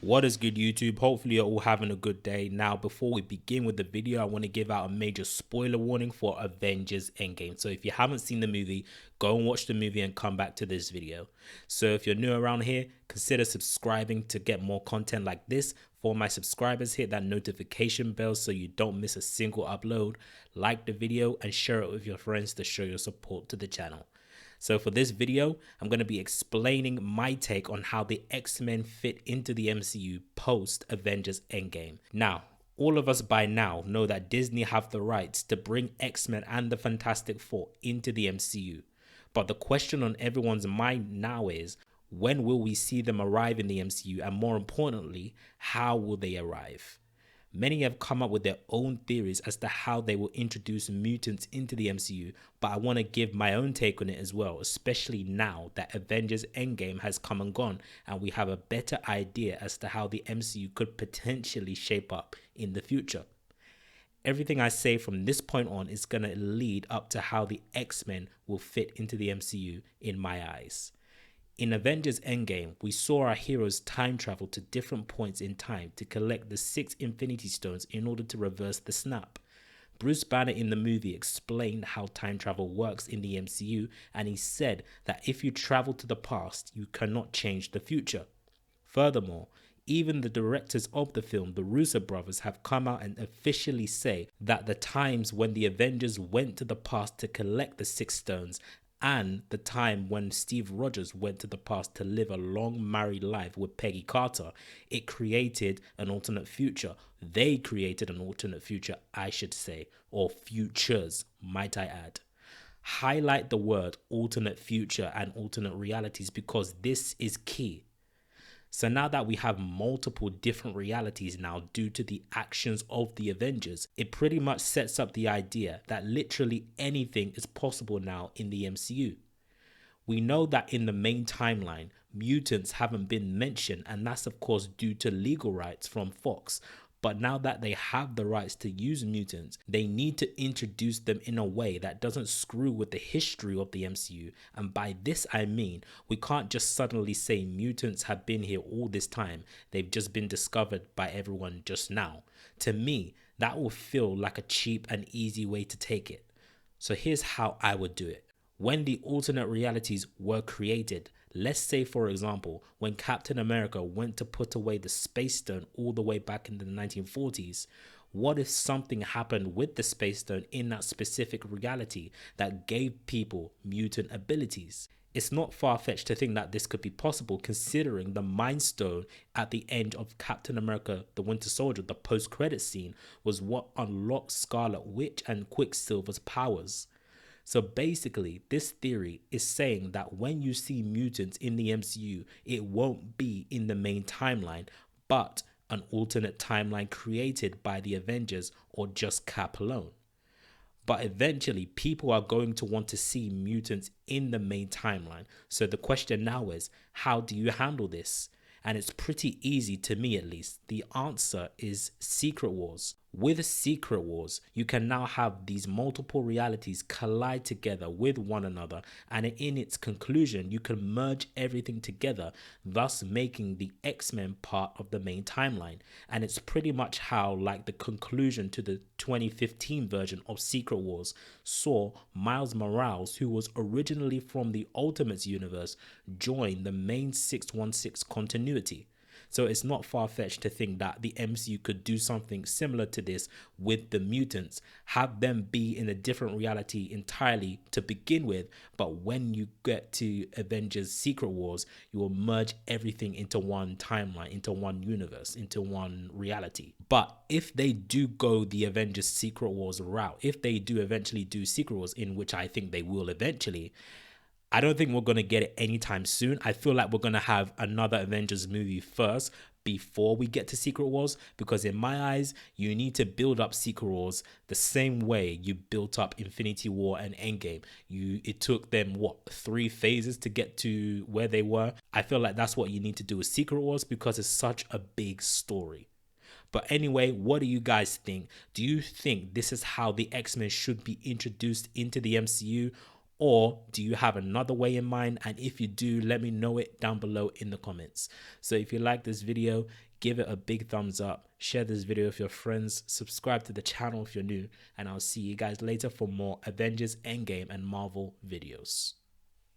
What is good, YouTube? Hopefully you're all having a good day. Now, before we begin with the video, I want to give out a major spoiler warning for Avengers Endgame. So if you haven't seen the movie, go and watch the movie and come back to this video. So if you're new around here, consider subscribing to get more content like this. For my subscribers, hit that notification bell so you don't miss a single upload. Like the video and share it with your friends to show your support to the channel. So for this video, I'm going to be explaining my take on how the X-Men fit into the MCU post Avengers Endgame. Now, all of us by now know that Disney have the rights to bring X-Men and the Fantastic Four into the MCU. But the question on everyone's mind now is, when will we see them arrive in the MCU, and more importantly, how will they arrive? Many have come up with their own theories as to how they will introduce mutants into the MCU, but I want to give my own take on it as well, especially now that Avengers Endgame has come and gone and we have a better idea as to how the MCU could potentially shape up in the future. Everything I say from this point on is going to lead up to how the X-Men will fit into the MCU in my eyes. In Avengers Endgame, we saw our heroes time travel to different points in time to collect the 6 Infinity Stones in order to reverse the snap. Bruce Banner in the movie explained how time travel works in the MCU, and he said that if you travel to the past, you cannot change the future. Furthermore, even the directors of the film, the Russo brothers, have come out and officially say that the times when the Avengers went to the past to collect the 6 stones and the time when Steve Rogers went to the past to live a long married life with Peggy Carter, it created an alternate future. They created an alternate future, I should say, or futures, might I add. Highlight the word alternate future and alternate realities because this is key. So now that we have multiple different realities now due to the actions of the Avengers, it pretty much sets up the idea that literally anything is possible now in the MCU. We know that in the main timeline, mutants haven't been mentioned, and that's of course due to legal rights from Fox. But now that they have the rights to use mutants, they need to introduce them in a way that doesn't screw with the history of the MCU. And by this I mean, we can't just suddenly say mutants have been here all this time. They've just been discovered by everyone just now. To me, that will feel like a cheap and easy way to take it. So here's how I would do it. When the alternate realities were created, let's say for example, when Captain America went to put away the Space Stone all the way back in the 1940s, what if something happened with the Space Stone in that specific reality that gave people mutant abilities? It's not far-fetched to think that this could be possible considering the Mind Stone at the end of Captain America the Winter Soldier, the post-credit scene, was what unlocked Scarlet Witch and Quicksilver's powers. So basically, this theory is saying that when you see mutants in the MCU, it won't be in the main timeline, but an alternate timeline created by the Avengers or just Cap alone. But eventually, people are going to want to see mutants in the main timeline. So the question now is, how do you handle this? And it's pretty easy to me at least. The answer is Secret Wars. With Secret Wars, you can now have these multiple realities collide together with one another, and in its conclusion, you can merge everything together, thus making the X-Men part of the main timeline. And it's pretty much how, like, the conclusion to the 2015 version of Secret Wars saw Miles Morales, who was originally from the Ultimates universe, join the main 616 continuity. So it's not far-fetched to think that the MCU could do something similar to this with the mutants, have them be in a different reality entirely to begin with, but when you get to Avengers Secret Wars, you will merge everything into one timeline, into one universe, into one reality. But if they do go the Avengers Secret Wars route, if they do eventually do Secret Wars, in which I think they will eventually, I don't think we're going to get it anytime soon. I feel like we're going to have another Avengers movie first before we get to Secret Wars, because in my eyes, you need to build up Secret Wars the same way you built up Infinity War and Endgame. It took them, 3 phases to get to where they were. I feel like that's what you need to do with Secret Wars because it's such a big story. But anyway, what do you guys think? Do you think this is how the X-Men should be introduced into the MCU? Or do you have another way in mind? And if you do, let me know it down below in the comments. So if you like this video, give it a big thumbs up, share this video with your friends, subscribe to the channel if you're new, and I'll see you guys later for more Avengers Endgame and Marvel videos.